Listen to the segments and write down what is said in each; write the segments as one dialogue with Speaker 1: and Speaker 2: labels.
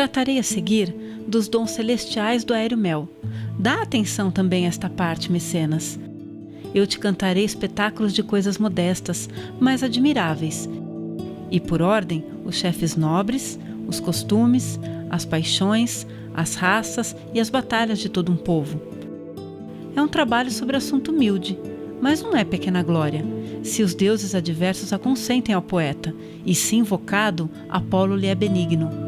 Speaker 1: Tratarei a seguir dos dons celestiais do Aéreo-Mel. Dá atenção também a esta parte, mecenas. Eu te cantarei espetáculos de coisas modestas, mas admiráveis. E por ordem, os chefes nobres, os costumes, as paixões, as raças e as batalhas de todo um povo. É um trabalho sobre assunto humilde, mas não é pequena glória, se os deuses adversos a consentem ao poeta, e se invocado, Apolo lhe é benigno.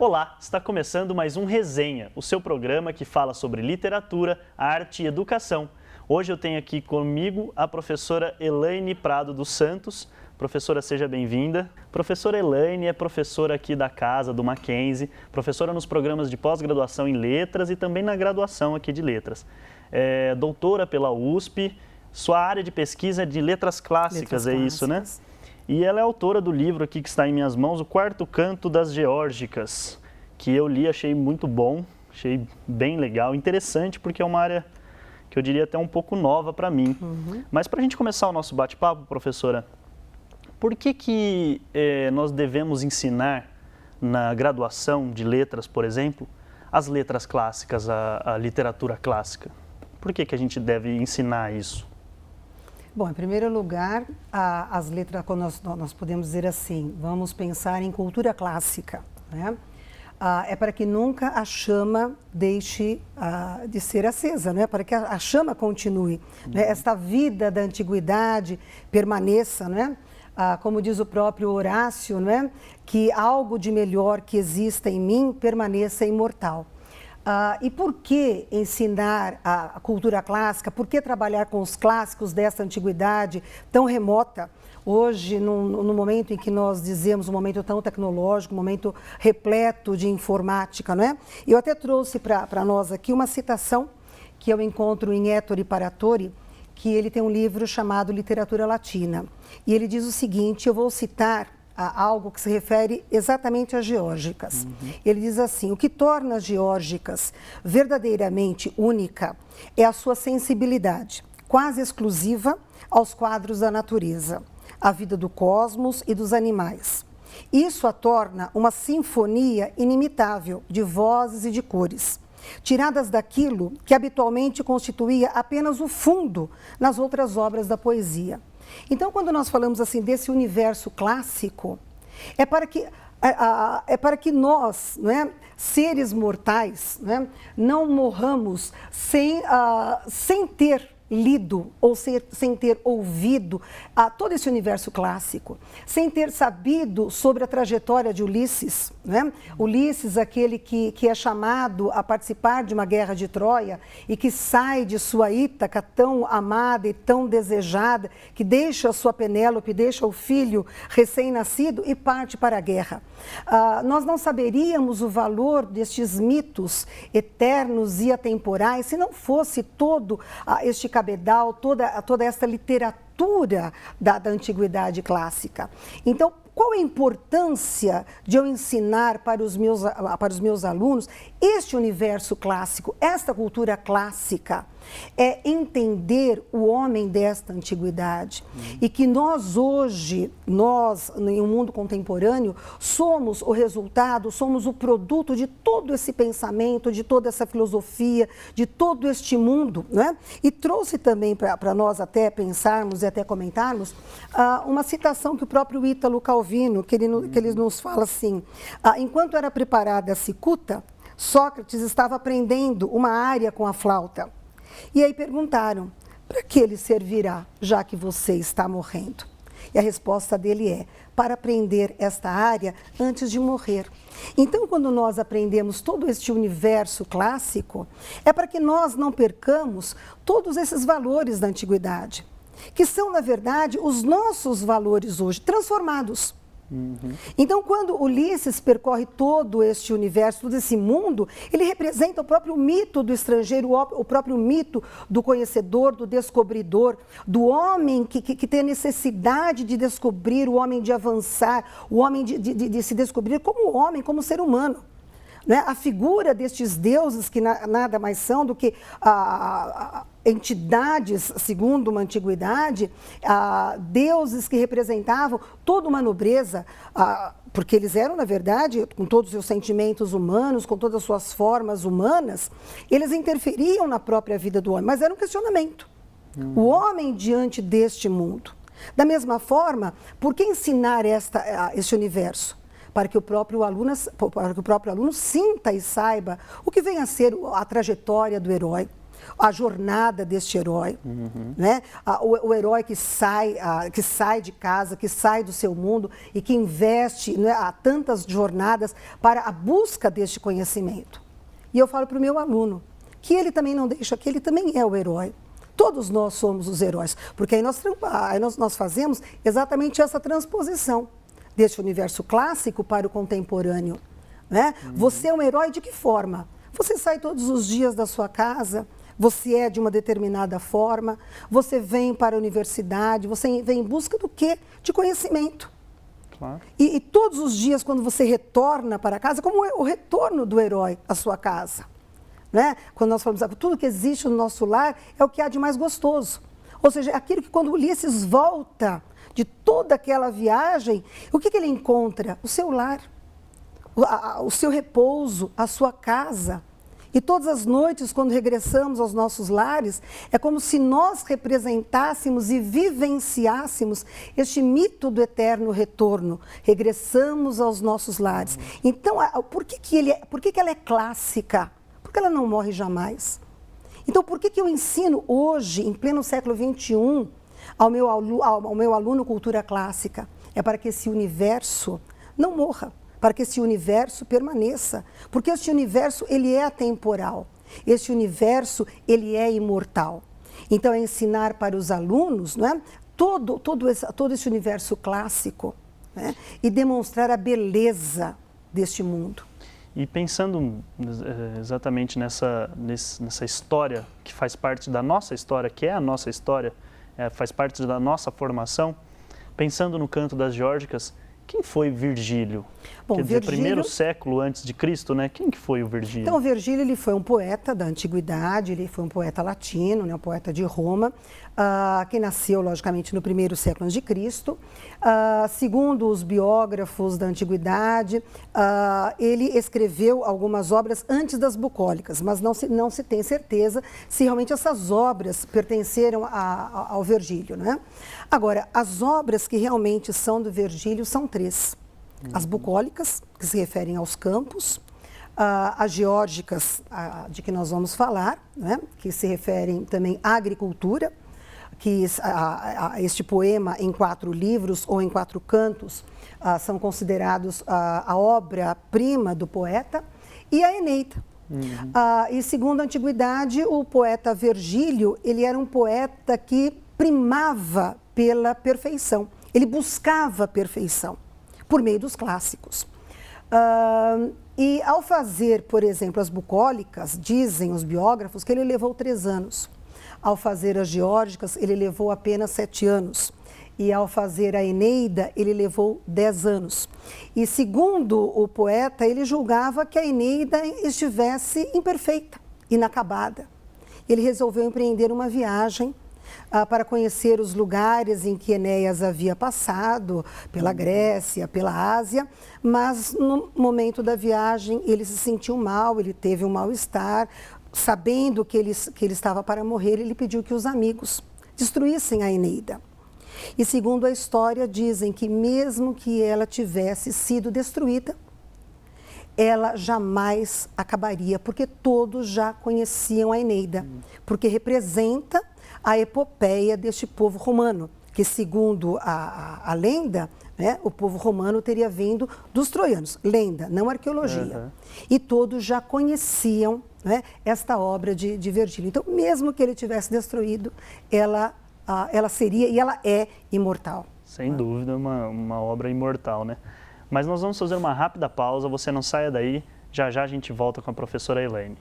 Speaker 2: Olá, está começando mais um Resenha, o seu programa que fala sobre literatura, arte e educação. Hoje eu tenho aqui comigo a professora Elaine Prado dos Santos. Professora, seja bem-vinda. Professora Elaine é professora aqui da casa, do Mackenzie, professora nos programas de pós-graduação em letras e também na graduação aqui de letras. É doutora pela USP, sua área de pesquisa é de letras clássicas, isso, né? E ela é autora do livro aqui que está em minhas mãos, O Quarto Canto das Geórgicas, que eu li, achei muito bom, achei bem legal, interessante, porque é uma área que eu diria até um pouco nova para mim. Mas para a gente começar o nosso bate-papo, professora, por que nós devemos ensinar na graduação de letras, por exemplo, as letras clássicas, a literatura clássica? Por que a gente deve ensinar isso?
Speaker 3: Bom, em primeiro lugar, as letras, quando nós podemos dizer assim, vamos pensar em cultura clássica, né? É para que nunca a chama deixe de ser acesa, né? Para que a chama continue, né? Esta vida da antiguidade permaneça, né? Como diz o próprio Horácio, né? Que algo de melhor que exista em mim permaneça imortal. E por que ensinar a cultura clássica? Por que trabalhar com os clássicos dessa antiguidade tão remota? Hoje, no momento em que nós dizemos um momento tão tecnológico, um momento repleto de informática, não é? Eu até trouxe para nós aqui uma citação que eu encontro em Ettore Paratori, que ele tem um livro chamado Literatura Latina. E ele diz o seguinte, eu vou citar algo que se refere exatamente às geórgicas. Ele diz assim, o que torna as geórgicas verdadeiramente única é a sua sensibilidade, quase exclusiva aos quadros da natureza, à vida do cosmos e dos animais. Isso a torna uma sinfonia inimitável de vozes e de cores, tiradas daquilo que habitualmente constituía apenas o fundo nas outras obras da poesia. Então, quando nós falamos assim desse universo clássico, é para que nós, não é, seres mortais, não é, não morramos sem ter lido ou sem ter ouvido todo esse universo clássico, sem ter sabido sobre a trajetória de Ulisses, né? Ulisses, aquele que é chamado a participar de uma guerra de Troia e que sai de sua Ítaca tão amada e tão desejada, que deixa a sua Penélope, deixa o filho recém-nascido e parte para a guerra. Nós não saberíamos o valor destes mitos eternos e atemporais se não fosse todo este cabedal, toda esta literatura da antiguidade clássica. Então, qual a importância de eu ensinar para os meus alunos este universo clássico, esta cultura clássica? É entender o homem desta antiguidade e que nós hoje, em um mundo contemporâneo, somos o resultado, somos o produto de todo esse pensamento, de toda essa filosofia, de todo este mundo, né? E trouxe também para nós até pensarmos e até comentarmos uma citação que o próprio Ítalo Calvino, que ele nos fala assim, enquanto era preparada a cicuta, Sócrates estava aprendendo uma área com a flauta. E aí perguntaram, para que ele servirá, já que você está morrendo? E a resposta dele é, para aprender esta área antes de morrer. Então, quando nós aprendemos todo este universo clássico, é para que nós não percamos todos esses valores da antiguidade, que são, na verdade, os nossos valores hoje, transformados. Então, quando Ulisses percorre todo este universo, todo esse mundo, ele representa o próprio mito do estrangeiro, o próprio mito do conhecedor, do descobridor, do homem que tem a necessidade de descobrir, o homem de avançar, o homem de se descobrir como homem, como ser humano. Né? A figura destes deuses, que nada mais são do que entidades, segundo uma antiguidade, deuses que representavam toda uma nobreza, porque eles eram, na verdade, com todos os seus sentimentos humanos, com todas as suas formas humanas, eles interferiam na própria vida do homem, mas era um questionamento. O homem diante deste mundo. Da mesma forma, por que ensinar este universo? Para que o próprio aluno sinta e saiba o que vem a ser a trajetória do herói, a jornada deste herói, né? O herói que sai de casa, que sai do seu mundo e que investe, né, a tantas jornadas para a busca deste conhecimento. E eu falo para o meu aluno que ele também não deixa, que ele também é o herói. Todos nós somos os heróis, porque aí nós fazemos exatamente essa transposição deste universo clássico para o contemporâneo, né? Você é um herói de que forma? Você sai todos os dias da sua casa, você é de uma determinada forma, você vem para a universidade, você vem em busca do quê? De conhecimento.
Speaker 2: Claro.
Speaker 3: E todos os dias, quando você retorna para casa, como é o retorno do herói à sua casa? Né? Quando nós falamos que tudo que existe no nosso lar é o que há de mais gostoso. Ou seja, aquilo que quando Ulisses volta de toda aquela viagem, o que ele encontra? O seu lar, o seu repouso, a sua casa. E todas as noites, quando regressamos aos nossos lares, é como se nós representássemos e vivenciássemos este mito do eterno retorno. Regressamos aos nossos lares. Então, por que ela é clássica? Porque ela não morre jamais. Então, por que eu ensino hoje, em pleno século XXI, ao meu aluno cultura clássica? É para que esse universo não morra, para que esse universo permaneça. Porque este universo, ele é atemporal. Este universo, ele é imortal. Então, é ensinar para os alunos, né, todo esse universo clássico, né, e demonstrar a beleza deste mundo.
Speaker 2: E pensando exatamente nessa história que faz parte da nossa história, que é a nossa história, faz parte da nossa formação, pensando no canto das Geórgicas, quem foi Virgílio?
Speaker 3: Bom,
Speaker 2: Quer dizer, primeiro século antes de Cristo, né? Quem que foi o Virgílio?
Speaker 3: Então, o Virgílio, ele foi um poeta da antiguidade, ele foi um poeta latino, né, um poeta de Roma, que nasceu, logicamente, no primeiro século antes de Cristo. Segundo os biógrafos da antiguidade, ele escreveu algumas obras antes das bucólicas, mas não se tem certeza se realmente essas obras pertenceram ao Virgílio, né? Agora, as obras que realmente são do Virgílio são três. As bucólicas, que se referem aos campos, as geórgicas, de que nós vamos falar, né, que se referem também à agricultura, que este poema em 4 livros ou em 4 cantos são considerados a obra-prima do poeta, e a Eneida. E segundo a antiguidade, o poeta Virgílio, ele era um poeta que primava pela perfeição, ele buscava a perfeição por meio dos clássicos. E ao fazer, por exemplo, as bucólicas, dizem os biógrafos que ele levou 3 anos. Ao fazer as geórgicas, ele levou apenas 7 anos. E ao fazer a Eneida, ele levou 10 anos. E segundo o poeta, ele julgava que a Eneida estivesse imperfeita, inacabada. Ele resolveu empreender uma viagem para conhecer os lugares em que Enéas havia passado, pela Grécia, pela Ásia, mas no momento da viagem ele se sentiu mal, ele teve um mal-estar, sabendo que ele estava para morrer, ele pediu que os amigos destruíssem a Eneida. E segundo a história, dizem que mesmo que ela tivesse sido destruída, ela jamais acabaria, porque todos já conheciam a Eneida, porque representa a epopeia deste povo romano, que segundo a lenda, né, o povo romano teria vindo dos troianos. Lenda, não arqueologia. E todos já conheciam, né, esta obra de Virgílio. Então, mesmo que ele tivesse destruído, ela seria e ela é imortal.
Speaker 2: Sem dúvida, uma obra imortal, né? Mas nós vamos fazer uma rápida pausa, você não saia daí, já já a gente volta com a professora Elaine.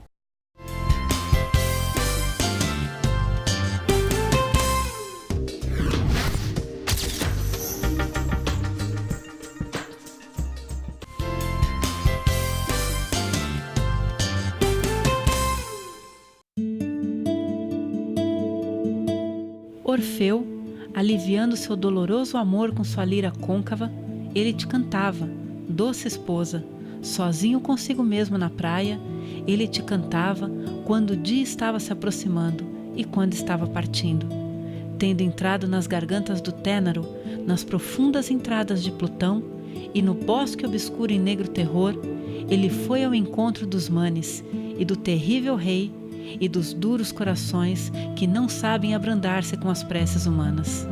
Speaker 1: Orfeu, aliviando seu doloroso amor com sua lira côncava, ele te cantava, doce esposa, sozinho consigo mesmo na praia, ele te cantava quando o dia estava se aproximando e quando estava partindo. Tendo entrado nas gargantas do Tênaro, nas profundas entradas de Plutão e no bosque obscuro e negro terror, ele foi ao encontro dos manes e do terrível rei e dos duros corações que não sabem abrandar-se com as preces humanas.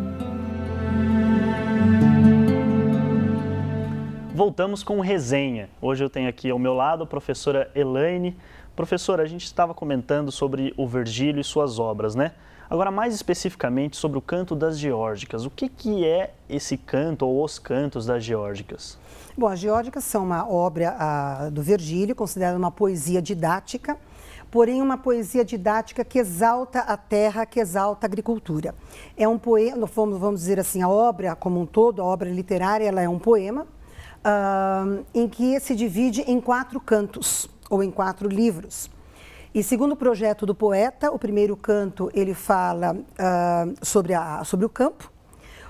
Speaker 2: Voltamos com resenha. Hoje eu tenho aqui ao meu lado a professora Elaine. Professora, a gente estava comentando sobre o Virgílio e suas obras, né? Agora, mais especificamente sobre o canto das Geórgicas. O que é esse canto ou os cantos das Geórgicas?
Speaker 3: Bom, as Geórgicas são uma obra do Virgílio, considerada uma poesia didática, porém uma poesia didática que exalta a terra, que exalta a agricultura. É um poema, vamos dizer assim, a obra como um todo, a obra literária, ela é um poema em que se divide em 4 cantos, ou em 4 livros. E segundo o projeto do poeta, o primeiro canto ele fala sobre o campo,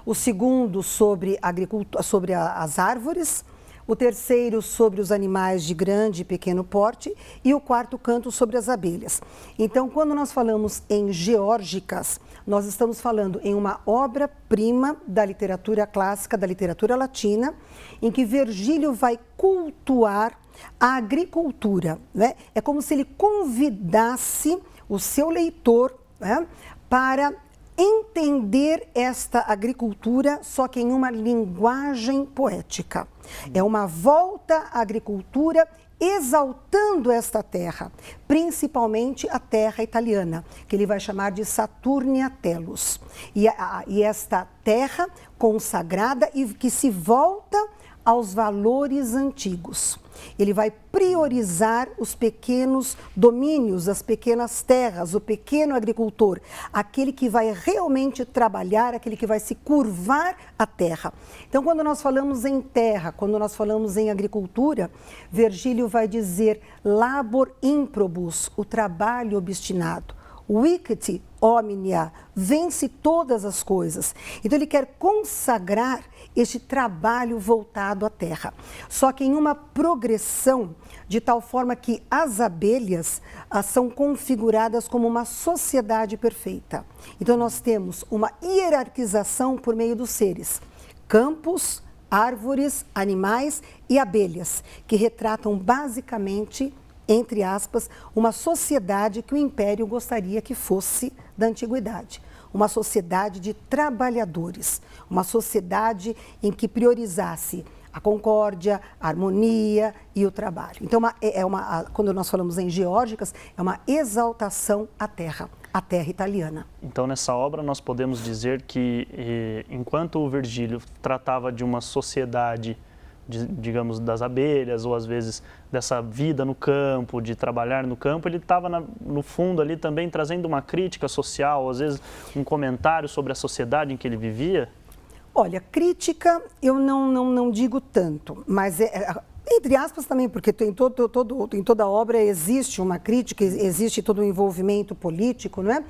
Speaker 3: o segundo sobre a agricultura, sobre as árvores, o terceiro sobre os animais de grande e pequeno porte e o quarto canto sobre as abelhas. Então, quando nós falamos em Geórgicas, nós estamos falando em uma obra-prima da literatura clássica, da literatura latina, em que Virgílio vai cultuar a agricultura, né? É como se ele convidasse o seu leitor, né, para entender esta agricultura, só que em uma linguagem poética. É uma volta à agricultura exaltando esta terra, principalmente a terra italiana, que ele vai chamar de Saturnia Tellus. E esta terra consagrada e que se volta aos valores antigos. Ele vai priorizar os pequenos domínios, as pequenas terras, o pequeno agricultor, aquele que vai realmente trabalhar, aquele que vai se curvar à terra. Então, quando nós falamos em terra, quando nós falamos em agricultura, Virgílio vai dizer labor improbus, o trabalho obstinado. Victi omnia, vence todas as coisas. Então ele quer consagrar este trabalho voltado à terra. Só que em uma progressão de tal forma que as abelhas são configuradas como uma sociedade perfeita. Então nós temos uma hierarquização por meio dos seres. Campos, árvores, animais e abelhas, que retratam basicamente, entre aspas, uma sociedade que o Império gostaria que fosse da antiguidade. Uma sociedade de trabalhadores, uma sociedade em que priorizasse a concórdia, a harmonia e o trabalho. Então, quando nós falamos em Geórgicas, é uma exaltação à terra italiana.
Speaker 2: Então, nessa obra, nós podemos dizer que, enquanto o Virgílio tratava de uma sociedade, digamos, das abelhas, ou às vezes dessa vida no campo, de trabalhar no campo, ele estava no fundo ali também trazendo uma crítica social, ou às vezes um comentário sobre a sociedade em que ele vivia?
Speaker 3: Olha, crítica eu não digo tanto, mas entre aspas também, porque em toda obra existe uma crítica, existe todo um envolvimento político, não é?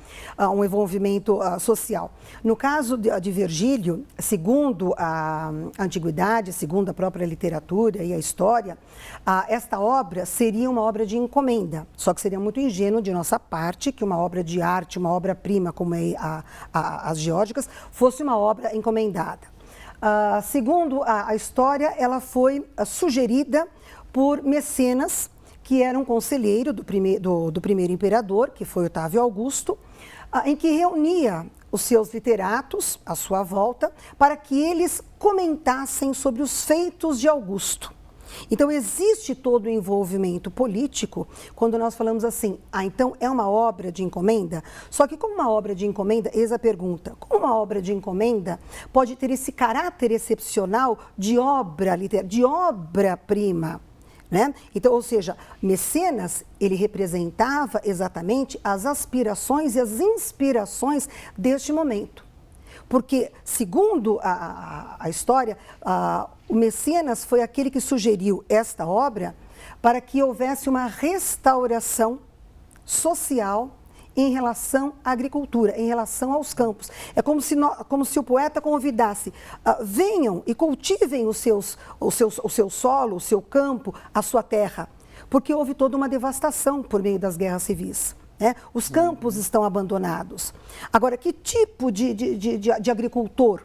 Speaker 3: Um envolvimento social. No caso de Virgílio, segundo a antiguidade, segundo a própria literatura e a história, esta obra seria uma obra de encomenda, só que seria muito ingênuo de nossa parte que uma obra de arte, uma obra-prima como é as Geórgicas, fosse uma obra encomendada. Segundo a história, ela foi sugerida por Mecenas, que era um conselheiro do primeiro imperador, que foi Otávio Augusto, em que reunia os seus literatos à sua volta para que eles comentassem sobre os feitos de Augusto. Então, existe todo o envolvimento político quando nós falamos assim, então é uma obra de encomenda? Só que como uma obra de encomenda, eis a pergunta, como uma obra de encomenda pode ter esse caráter excepcional de obra-prima? Né? Então, ou seja, Mecenas, ele representava exatamente as aspirações e as inspirações deste momento. Porque, segundo a história, o Mecenas foi aquele que sugeriu esta obra para que houvesse uma restauração social em relação à agricultura, em relação aos campos. É como se o poeta convidasse, venham e cultivem o seu solo, o seu campo, a sua terra, porque houve toda uma devastação por meio das guerras civis. Os campos estão abandonados. Agora, que tipo de agricultor?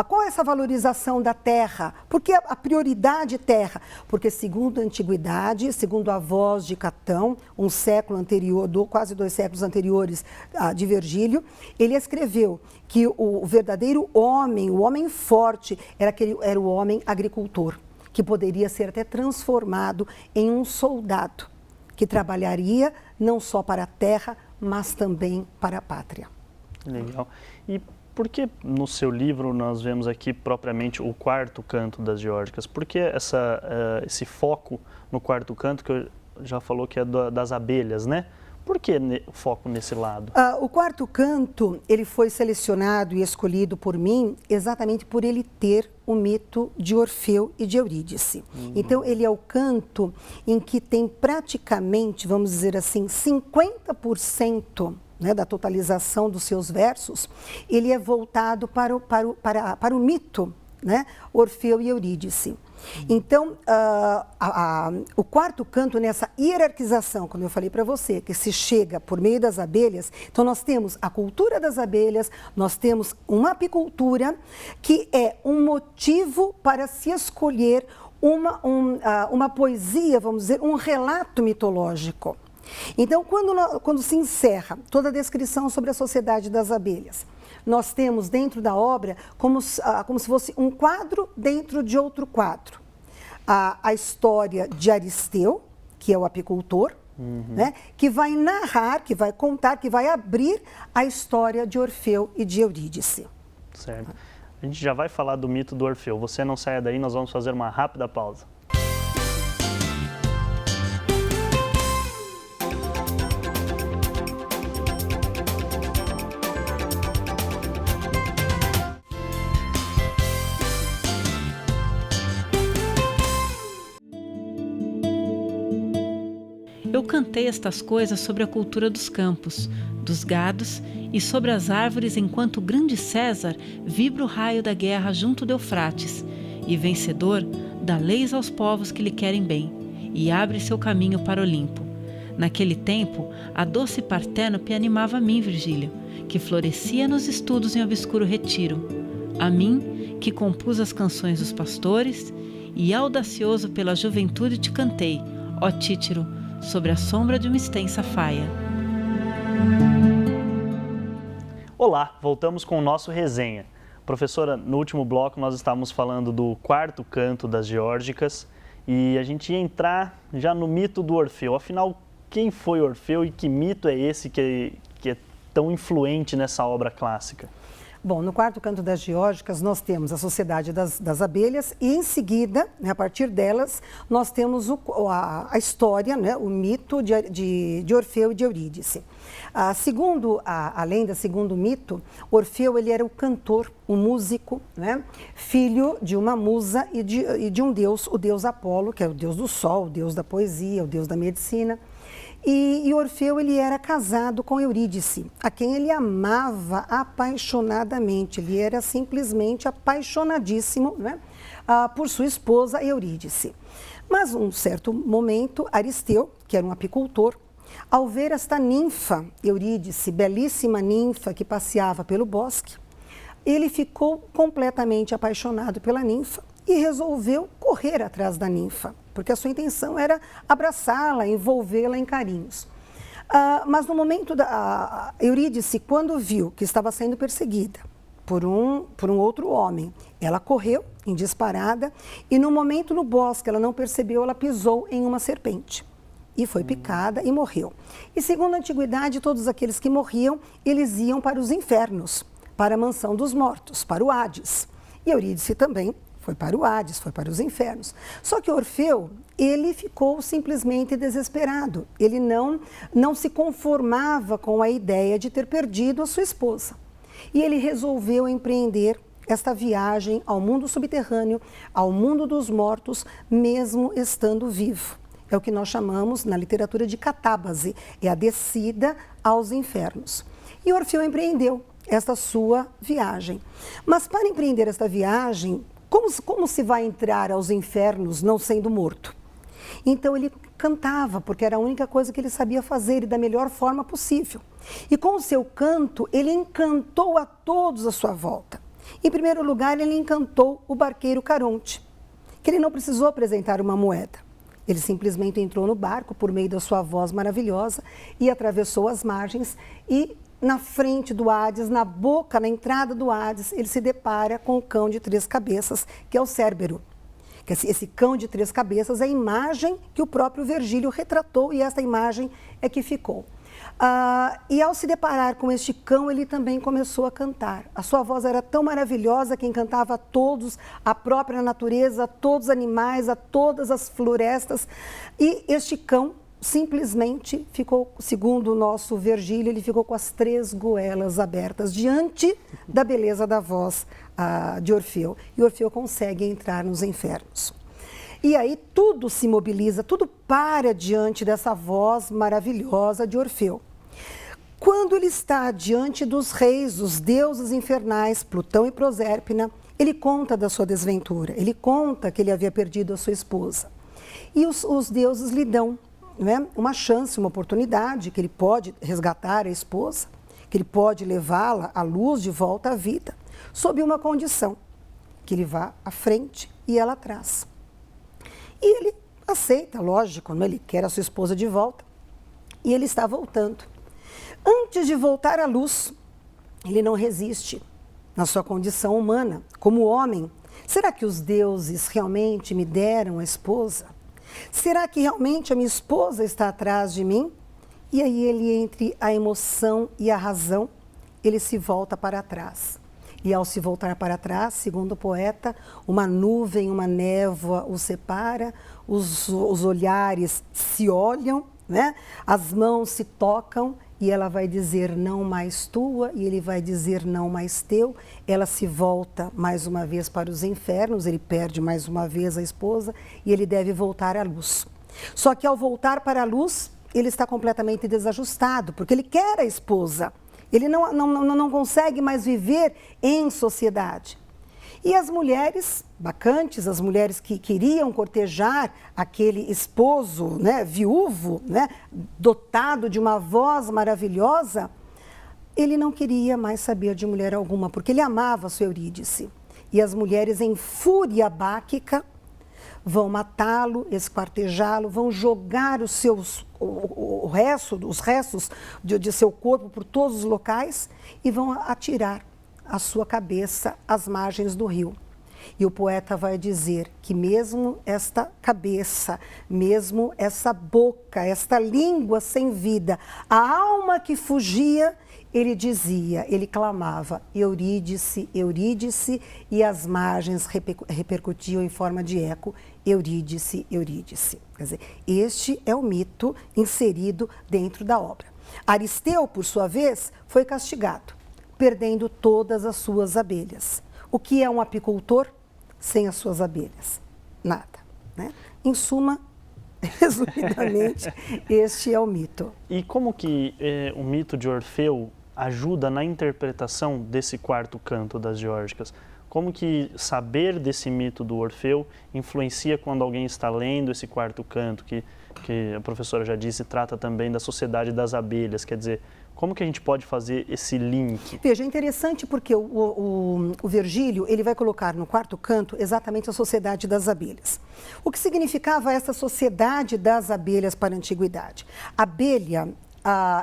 Speaker 3: Qual é essa valorização da terra? Por que a prioridade terra? Porque segundo a antiguidade, segundo a voz de Catão, um século anterior, quase 2 séculos anteriores de Virgílio, ele escreveu que o verdadeiro homem, o homem forte, era o homem agricultor, que poderia ser até transformado em um soldado, que trabalharia não só para a terra, mas também para a pátria.
Speaker 2: Legal. E por que no seu livro nós vemos aqui propriamente o quarto canto das Geórgicas? Por que esse foco no quarto canto, que já falou que é das abelhas, né? Por que o foco nesse lado?
Speaker 3: O quarto canto, ele foi selecionado e escolhido por mim exatamente por ele ter o mito de Orfeu e de Eurídice. Então, ele é o canto em que tem praticamente, vamos dizer assim, 50% da totalização dos seus versos, ele é voltado para o mito, Orfeu e Eurídice. Então, o quarto canto, nessa hierarquização, como eu falei para você, que se chega por meio das abelhas, então nós temos a cultura das abelhas, nós temos uma apicultura, que é um motivo para se escolher uma poesia, vamos dizer, um relato mitológico. Então, quando se encerra toda a descrição sobre a sociedade das abelhas, nós temos dentro da obra como se fosse um quadro dentro de outro quadro. A história de Aristeu, que é o apicultor, que vai narrar, que vai contar, que vai abrir a história de Orfeu e de Eurídice.
Speaker 2: Certo. A gente já vai falar do mito do Orfeu. Você não saia daí, nós vamos fazer uma rápida pausa.
Speaker 1: Eu cantei estas coisas sobre a cultura dos campos, dos gados e sobre as árvores enquanto o grande César vibra o raio da guerra junto do Eufrates e, vencedor, dá leis aos povos que lhe querem bem e abre seu caminho para o Olimpo. Naquele tempo, a doce Parténope animava a mim, Virgílio, que florescia nos estudos em obscuro retiro. A mim, que compus as canções dos pastores e, audacioso pela juventude, te cantei, ó Títiro, sobre a sombra de uma extensa faia.
Speaker 2: Olá, voltamos com o nosso resenha. Professora, no último bloco nós estávamos falando do quarto canto das Geórgicas e a gente ia entrar já no mito do Orfeu. Afinal, quem foi Orfeu e que mito é esse que é tão influente nessa obra clássica?
Speaker 3: Bom, no quarto canto das Geórgicas nós temos a sociedade das abelhas e em seguida, a partir delas, nós temos a história, o mito de Orfeu e de Eurídice. Segundo a lenda, segundo o mito, Orfeu ele era o cantor, o músico, filho de uma musa e de um deus, o deus Apolo, que é o deus do sol, o deus da poesia, o deus da medicina. E Orfeu ele era casado com Eurídice, a quem ele amava apaixonadamente. Ele era simplesmente apaixonadíssimo por sua esposa Eurídice. Mas, num certo momento, Aristeu, que era um apicultor, ao ver esta ninfa, Eurídice, belíssima ninfa que passeava pelo bosque, ele ficou completamente apaixonado pela ninfa e resolveu correr atrás da ninfa, porque a sua intenção era abraçá-la, envolvê-la em carinhos. Mas no momento da Eurídice, quando viu que estava sendo perseguida por um outro homem, ela correu em disparada e no momento no bosque, ela não percebeu, ela pisou em uma serpente e foi picada e morreu. E segundo a antiguidade, todos aqueles que morriam, eles iam para os infernos, para a mansão dos mortos, para o Hades. E Eurídice também foi para o Hades, foi para os infernos. Só que Orfeu, ele ficou simplesmente desesperado. Ele não se conformava com a ideia de ter perdido a sua esposa. E ele resolveu empreender esta viagem ao mundo subterrâneo, ao mundo dos mortos, mesmo estando vivo. é o que nós chamamos na literatura de catábase, é a descida aos infernos. E Orfeu empreendeu esta sua viagem. Mas para empreender esta viagem, como se vai entrar aos infernos não sendo morto? Então ele cantava, porque era a única coisa que ele sabia fazer e da melhor forma possível. E com o seu canto, ele encantou a todos à sua volta. Em primeiro lugar, ele encantou o barqueiro Caronte, que ele não precisou apresentar uma moeda. Ele simplesmente entrou no barco por meio da sua voz maravilhosa e atravessou as margens e na frente do Hades, na boca, na entrada do Hades, ele se depara com o cão de 3 cabeças, que é o Cérbero. Esse cão de 3 cabeças é a imagem que o próprio Virgílio retratou e esta imagem é que ficou. E ao se deparar com este cão, ele também começou a cantar. A sua voz era tão maravilhosa que encantava a todos, a própria natureza, a todos os animais, a todas as florestas. E este cão simplesmente ficou, segundo o nosso Virgílio, ele ficou com as 3 goelas abertas diante da beleza da voz de Orfeu. E Orfeu consegue entrar nos infernos. E aí tudo se mobiliza, tudo para diante dessa voz maravilhosa de Orfeu. Quando ele está diante dos reis, dos deuses infernais, Plutão e Prosérpina, ele conta da sua desventura, ele conta que ele havia perdido a sua esposa. E os deuses lhe dão, né, uma chance, uma oportunidade, que ele pode resgatar a esposa, que ele pode levá-la à luz de volta à vida, sob uma condição, que ele vá à frente e ela atrás. E ele aceita, lógico, né? Ele quer a sua esposa de volta. E ele está voltando. Antes de voltar à luz, ele não resiste na sua condição humana, como homem. Será que os deuses realmente me deram a esposa? Será que realmente a minha esposa está atrás de mim? E aí ele, entre a emoção e a razão, ele se volta para trás. E ao se voltar para trás, segundo o poeta, uma nuvem, uma névoa o separa, os olhares se olham, né? As mãos se tocam e ela vai dizer não mais tua e ele vai dizer não mais teu. Ela se volta mais uma vez para os infernos, ele perde mais uma vez a esposa e ele deve voltar à luz. Só que ao voltar para a luz, ele está completamente desajustado, porque ele quer a esposa. Ele não consegue mais viver em sociedade. E as mulheres bacantes, as mulheres que queriam cortejar aquele esposo, né, viúvo, né, dotado de uma voz maravilhosa, ele não queria mais saber de mulher alguma, porque ele amava sua Eurídice. E as mulheres, em fúria báquica, vão matá-lo, esquartejá-lo, vão jogar os restos de seu corpo por todos os locais e vão atirar a sua cabeça às margens do rio. E o poeta vai dizer que mesmo esta cabeça, mesmo essa boca, esta língua sem vida, a alma que fugia, ele dizia, ele clamava, Eurídice, Eurídice, e as margens repercutiam em forma de eco, Eurídice, Eurídice. Quer dizer, este é o mito inserido dentro da obra. Aristeu, por sua vez, foi castigado, perdendo todas as suas abelhas. O que é um apicultor sem as suas abelhas? Nada, né? Em suma, resumidamente, este é o mito.
Speaker 2: E como que o mito de Orfeu ajuda na interpretação desse 4º canto das Geórgicas? Como que saber desse mito do Orfeu influencia quando alguém está lendo esse 4º canto, que a professora já disse, trata também da sociedade das abelhas, quer dizer, como que a gente pode fazer esse link?
Speaker 3: Veja, é interessante porque o Virgílio, ele vai colocar no 4º canto exatamente a sociedade das abelhas. O que significava essa sociedade das abelhas para a antiguidade? A abelha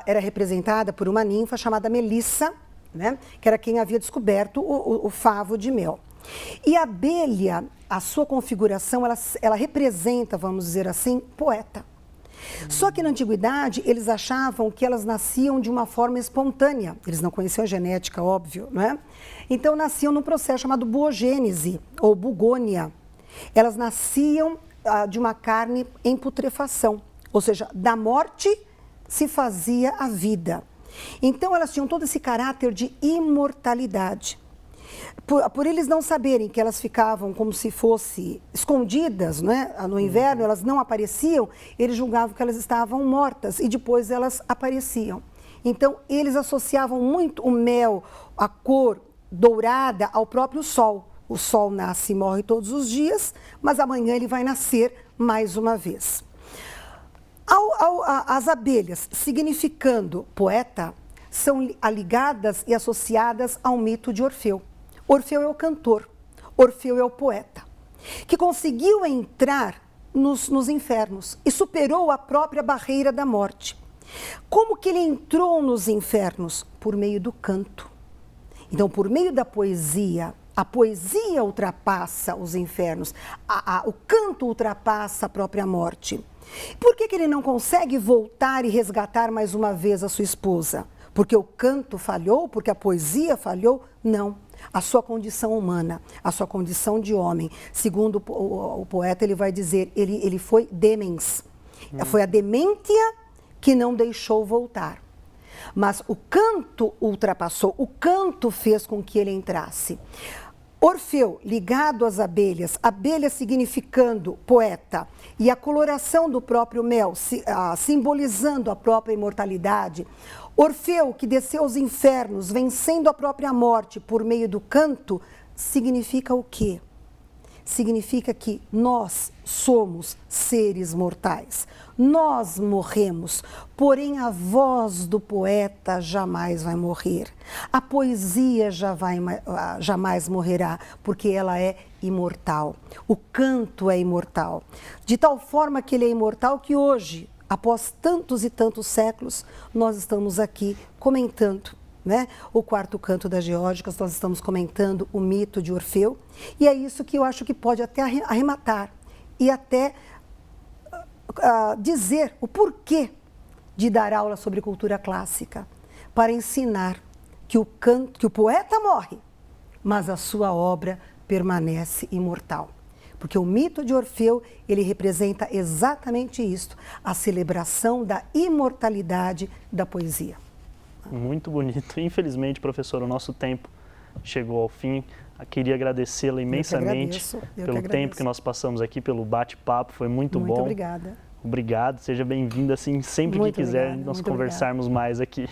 Speaker 3: era representada por uma ninfa chamada Melissa, né, que era quem havia descoberto o favo de mel. E a abelha, a sua configuração, ela representa, vamos dizer assim, poeta. Só que na antiguidade eles achavam que elas nasciam de uma forma espontânea. Eles não conheciam a genética, óbvio, não é? Então nasciam num processo chamado buogênese ou bugônia. Elas nasciam de uma carne em putrefação, ou seja, da morte se fazia a vida. Então elas tinham todo esse caráter de imortalidade. Por eles não saberem que elas ficavam como se fossem escondidas, né? No inverno, elas não apareciam, eles julgavam que elas estavam mortas e depois elas apareciam. Então, eles associavam muito o mel, a cor dourada, ao próprio sol. O sol nasce e morre todos os dias, mas amanhã ele vai nascer mais uma vez. As abelhas, significando poeta, são ligadas e associadas ao mito de Orfeu. Orfeu é o cantor, Orfeu é o poeta, que conseguiu entrar nos infernos e superou a própria barreira da morte. Como que ele entrou nos infernos? Por meio do canto. Então, por meio da poesia, a poesia ultrapassa os infernos, o canto ultrapassa a própria morte. Por que ele não consegue voltar e resgatar mais uma vez a sua esposa? Porque o canto falhou? Porque a poesia falhou? Não. A sua condição humana, a sua condição de homem. Segundo o poeta, ele vai dizer, ele foi demens. Foi a demência que não deixou voltar. Mas o canto ultrapassou, o canto fez com que ele entrasse. Orfeu, ligado às abelhas, abelha significando poeta, e a coloração do próprio mel, simbolizando a própria imortalidade. Orfeu, que desceu aos infernos, vencendo a própria morte por meio do canto, significa o quê? Significa que nós somos seres mortais. Nós morremos, porém a voz do poeta jamais vai morrer. A poesia jamais morrerá, porque ela é imortal. O canto é imortal. De tal forma que ele é imortal que hoje, após tantos e tantos séculos, nós estamos aqui comentando, né? O quarto canto das Geórgicas, nós estamos comentando o mito de Orfeu, e é isso que eu acho que pode até arrematar e até dizer o porquê de dar aula sobre cultura clássica, para ensinar que o poeta morre, mas a sua obra permanece imortal. Porque o mito de Orfeu, ele representa exatamente isto, a celebração da imortalidade da poesia.
Speaker 2: Muito bonito. Infelizmente, professor, o nosso tempo chegou ao fim. Eu queria agradecê-la imensamente pelo tempo que nós passamos aqui, pelo bate-papo, foi muito bom.
Speaker 3: Muito obrigada.
Speaker 2: Obrigado, seja bem-vinda, assim, sempre que quiser nós conversarmos mais aqui.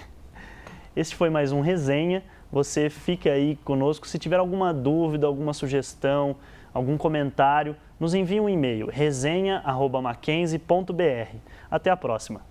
Speaker 2: Este foi mais um Resenha. Você fica aí conosco. Se tiver alguma dúvida, alguma sugestão, algum comentário, nos envie um e-mail, resenha@mackenzie.br. Até a próxima.